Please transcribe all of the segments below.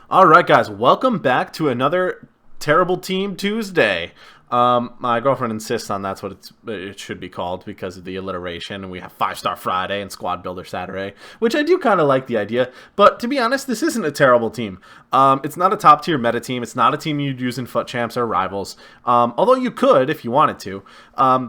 All right, guys, welcome back to another Terrible Team Tuesday. My girlfriend insists on that's what it should be called because of the alliteration. And we have 5-Star Friday and Squadbuilder Saturday, which I do kind of like the idea. But to be honest, this isn't a terrible team. It's not a top tier meta team. It's not a team you'd use in FUT Champs or Rivals. Although you could if you wanted to.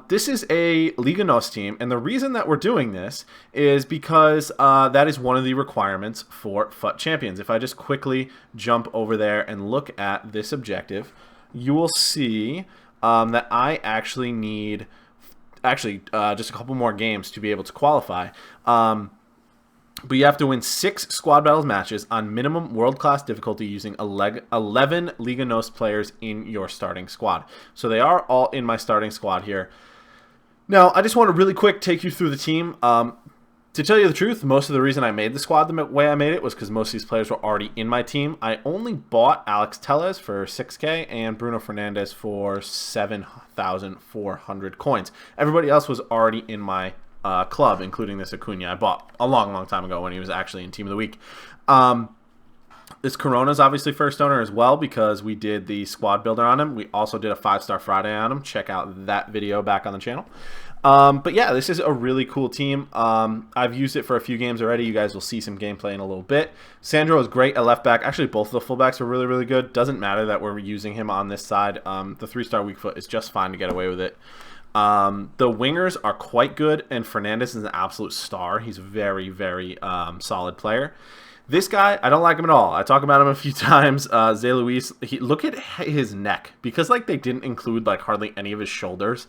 This is a Liga Nos team, and the reason that we're doing this is because that is one of the requirements for FUT Champions. If I just quickly jump over there and look at this objective, you will see that I actually need just a couple more games to be able to qualify. But you have to win 6 squad battles matches on minimum world-class difficulty using 11 Liga Nos players in your starting squad. So they are all in my starting squad here. Now, I just want to really quick take you through the team. To tell you the truth, most of the reason I made the squad the way I made it was because most of these players were already in my team. I only bought Alex Telles for 6K and Bruno Fernandes for 7,400 coins. Everybody else was already in my club, including this Acuna I bought a long, long time ago when he was actually in Team of the Week. This Corona's obviously first owner as well because we did the squad builder on him. We also did a 5-Star Friday on him. Check out that video back on the channel. But yeah, this is a really cool team. I've used it for a few games already. You guys will see some gameplay in a little bit. Sandro is great at left back. Actually, both of the fullbacks are really, really good. Doesn't matter that we're using him on this side. The 3-star weak foot is just fine to get away with it. The wingers are quite good, and Fernandes is an absolute star. He's a very, very solid player. This guy, I don't like him at all. I talk about him a few times. Zé Luis, look at his neck. Because like they didn't include like hardly any of his shoulders.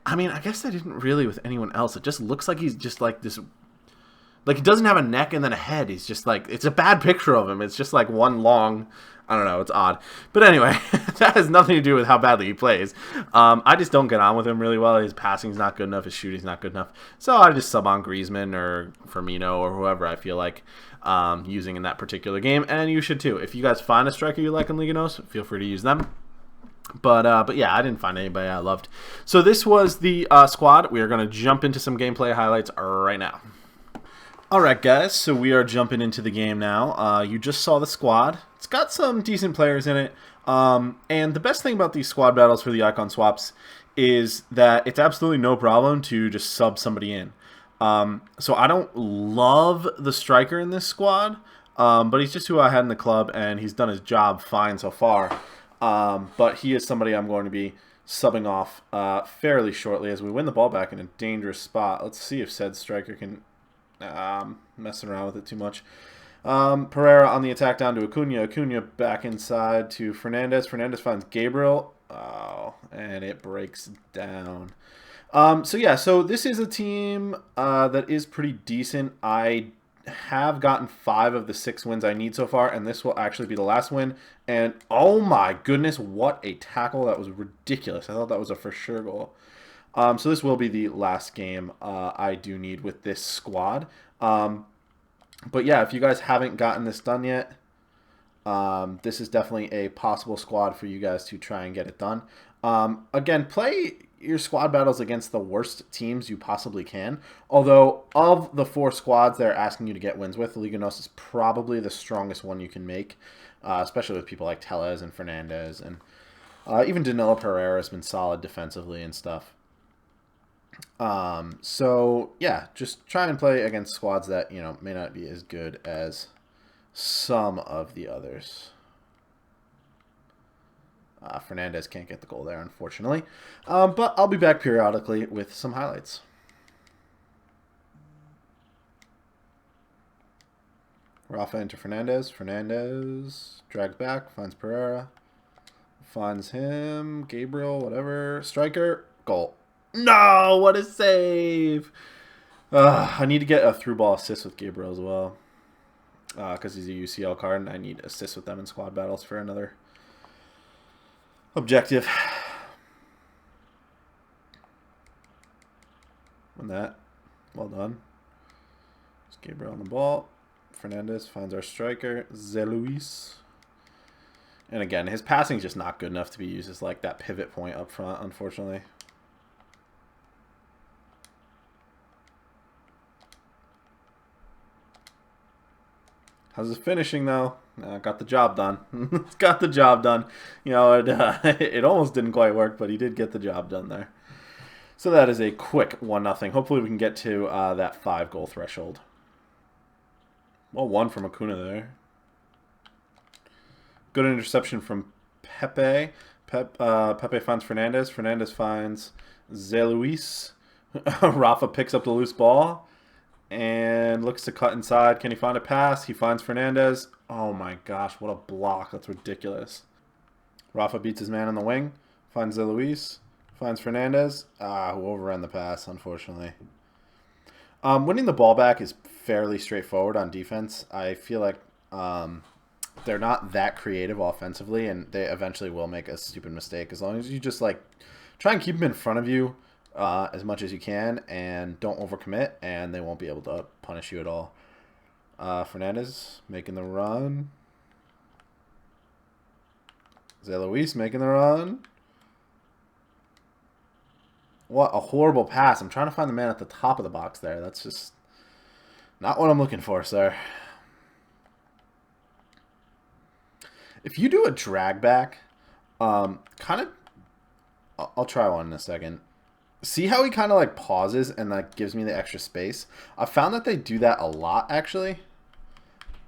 I mean, I guess they didn't really with anyone else. It just looks like he's just like this. Like he doesn't have a neck and then a head. He's just like, it's a bad picture of him. It's just like one long, I don't know, it's odd. But anyway, that has nothing to do with how badly he plays. I just don't get on with him really well. His passing's not good enough. His shooting's not good enough. So I just sub on Griezmann or Firmino or whoever I feel like using in that particular game. And you should too. If you guys find a striker you like in Liga Nos, feel free to use them. But yeah, I didn't find anybody I loved. So this was the squad. We are going to jump into some gameplay highlights right now. Alright guys, so we are jumping into the game now. You just saw the squad. It's got some decent players in it. And the best thing about these squad battles for the icon swaps is that it's absolutely no problem to just sub somebody in. So I don't love the striker in this squad, but he's just who I had in the club, and he's done his job fine so far. But he is somebody I'm going to be subbing off fairly shortly as we win the ball back in a dangerous spot. Let's see if said striker can messing around with it too much. Pereira on the attack down to Acuna. Acuna back inside to Fernandes. Fernandes finds Gabriel. Oh, and it breaks down. So yeah, so this is a team that is pretty decent. I have gotten 5 of the 6 wins I need so far, and this will actually be the last win. And oh my goodness, what a tackle. That was ridiculous. I thought that was a for sure goal. So this will be the last game I do need with this squad. But yeah, if you guys haven't gotten this done yet, this is definitely a possible squad for you guys to try and get it done. Again, play your squad battles against the worst teams you possibly can. Although, of the 4 squads they're asking you to get wins with, Liga Nos is probably the strongest one you can make, especially with people like Telles and Fernandes. And even Danilo Pereira has been solid defensively and stuff. So yeah, just try and play against squads that, you know, may not be as good as some of the others. Fernandes can't get the goal there, unfortunately. But I'll be back periodically with some highlights. Rafa into Fernandes. Fernandes drags back, finds Pereira. Finds him. Gabriel, whatever. Striker. Goal. No, what a save. I need to get a through ball assist with Gabriel as well. Because he's a UCL card, and I need assists with them in squad battles for another objective. And that. Well done. It's Gabriel on the ball. Fernandes finds our striker, Zé Luis. And again, his passing is just not good enough to be used as like that pivot point up front, unfortunately. How's his finishing, though? Got the job done. Got the job done. You know, it almost didn't quite work, but he did get the job done there. So that is a quick 1-0. Hopefully we can get to that 5-goal threshold. Well, one from Acuna there. Good interception from Pepe. Pepe finds Fernandes. Fernandes finds Zé Luis. Rafa picks up the loose ball and looks to cut inside. Can he find a pass? He finds Fernandes. Oh my gosh, what a block. That's ridiculous. Rafa beats his man on the wing. Finds Zé Luis. Finds Fernandes. Who overran the pass, unfortunately. Winning the ball back is fairly straightforward on defense. I feel like they're not that creative offensively, and they eventually will make a stupid mistake as long as you just like try and keep them in front of you as much as you can and don't overcommit, and they won't be able to punish you at all. Fernandes making the run. Zé Luis making the run. What a horrible pass. I'm trying to find the man at the top of the box there. That's just not what I'm looking for, sir. If you do a drag back, kind of, I'll try one in a second. See how he kind of like pauses and like gives me the extra space? I found that they do that a lot, actually.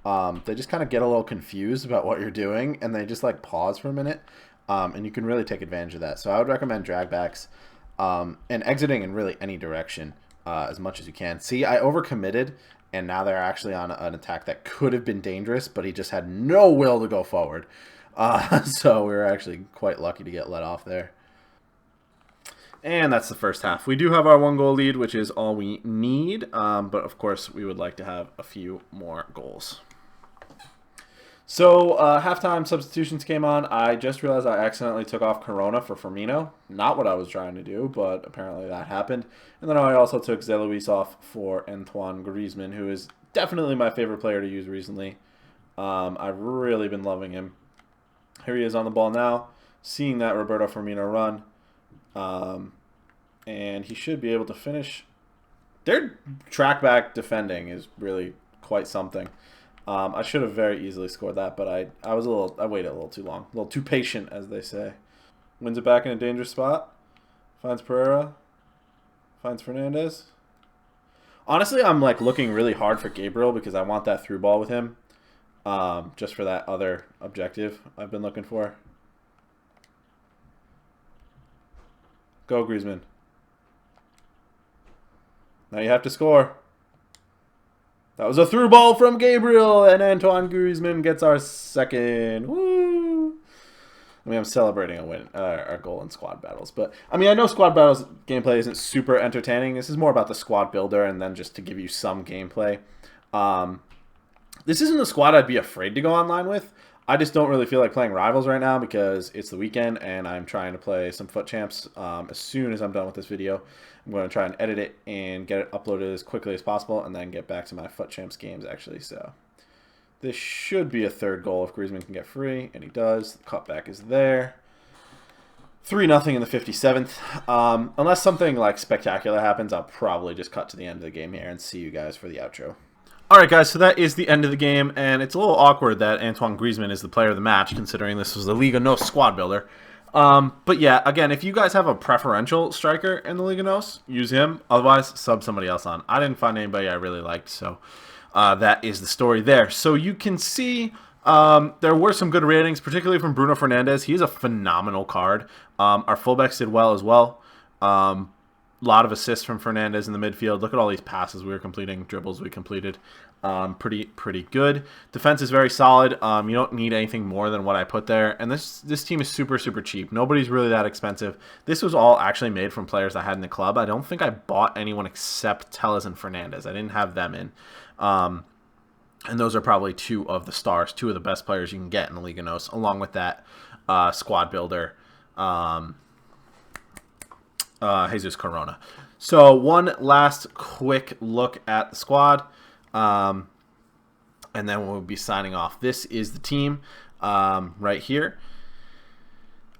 They just kind of get a little confused about what you're doing, and they just like pause for a minute, and you can really take advantage of that. So I would recommend drag backs. And exiting in really any direction as much as you can. See, I overcommitted, and now they're actually on an attack that could have been dangerous, but he just had no will to go forward. So we were actually quite lucky to get let off there. And that's the first half. We do have our 1-goal lead, which is all we need, but of course we would like to have a few more goals. So, halftime substitutions came on. I just realized I accidentally took off Corona for Firmino. Not what I was trying to do, but apparently that happened. And then I also took Zé Luis off for Antoine Griezmann, who is definitely my favorite player to use recently. I've really been loving him. Here he is on the ball now, seeing that Roberto Firmino run. And he should be able to finish. Their track back defending is really quite something. I should have very easily scored that, but I waited a little too long. A little too patient, as they say. Wins it back in a dangerous spot. Finds Pereira. Finds Fernandes. Honestly, I'm like looking really hard for Gabriel because I want that through ball with him. Just for that other objective I've been looking for. Go, Griezmann. Now you have to score. That was a through ball from Gabriel, and Antoine Griezmann gets our second. Woo! I mean, I'm celebrating a win, our goal in squad battles. But, I mean, I know squad battles gameplay isn't super entertaining. This is more about the squad builder and then just to give you some gameplay. This isn't a squad I'd be afraid to go online with. I just don't really feel like playing Rivals right now because it's the weekend and I'm trying to play some FUT Champs. As soon as I'm done with this video, I'm going to try and edit it and get it uploaded as quickly as possible and then get back to my FUT Champs games, actually. So this should be a third goal if Griezmann can get free, and he does. The cutback is there. 3-0 in the 57th. Unless something like spectacular happens, I'll probably just cut to the end of the game here and see you guys for the outro. Alright guys, so that is the end of the game, and it's a little awkward that Antoine Griezmann is the player of the match, considering this was the Liga Nos squad builder. But yeah, again, if you guys have a preferential striker in the Liga Nos, use him. Otherwise, sub somebody else on. I didn't find anybody I really liked, so that is the story there. So you can see there were some good ratings, particularly from Bruno Fernandes. He's a phenomenal card. Our fullbacks did well as well. Lot of assists from Fernandes in the midfield. Look at all these passes we were completing, dribbles we completed. Pretty good. Defense is very solid. You don't need anything more than what I put there. And this team is super cheap. Nobody's really that expensive. This was all actually made from players I had in the club. I don't think I bought anyone except Telles and Fernandes. I didn't have them in. And those are probably two of the stars, two of the best players you can get in the Liga Nos, along with that squad builder. Jesus Corona. So one last quick look at the squad, and then we'll be signing off. This is the team right here.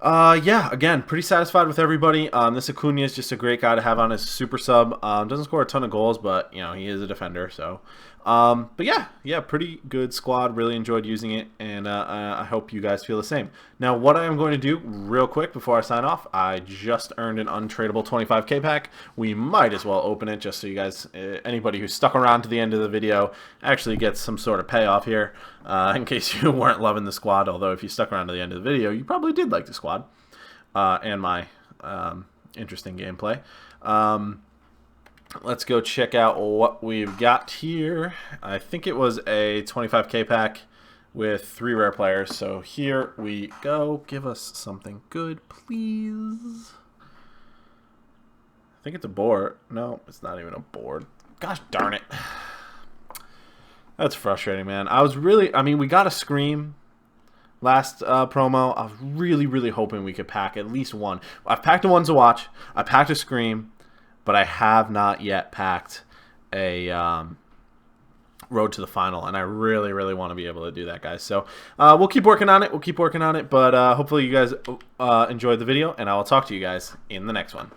Yeah, again, pretty satisfied with everybody. This Acuna is just a great guy to have on his super sub. Doesn't score a ton of goals, but you know he is a defender, so But yeah, pretty good squad. Really enjoyed using it, and I hope you guys feel the same. Now, what I am going to do real quick before I sign off, I just earned an untradeable 25k pack. We might as well open it just so you guys, anybody who's stuck around to the end of the video, actually gets some sort of payoff here, in case you weren't loving the squad. Although if you stuck around to the end of the video, you probably did like the squad and my interesting gameplay. Let's go check out what we've got here. I think it was a 25k pack with 3 rare players. So here we go. Give us something good, please. I think it's a board. No, it's not even a board. Gosh darn it. That's frustrating, man. I mean, we got a Scream last promo. I was really hoping we could pack at least one. I've packed a Ones to Watch. I packed a Scream. But I have not yet packed a Road to the Final, and I really want to be able to do that, guys. So we'll keep working on it. But hopefully you guys enjoyed the video, and I will talk to you guys in the next one.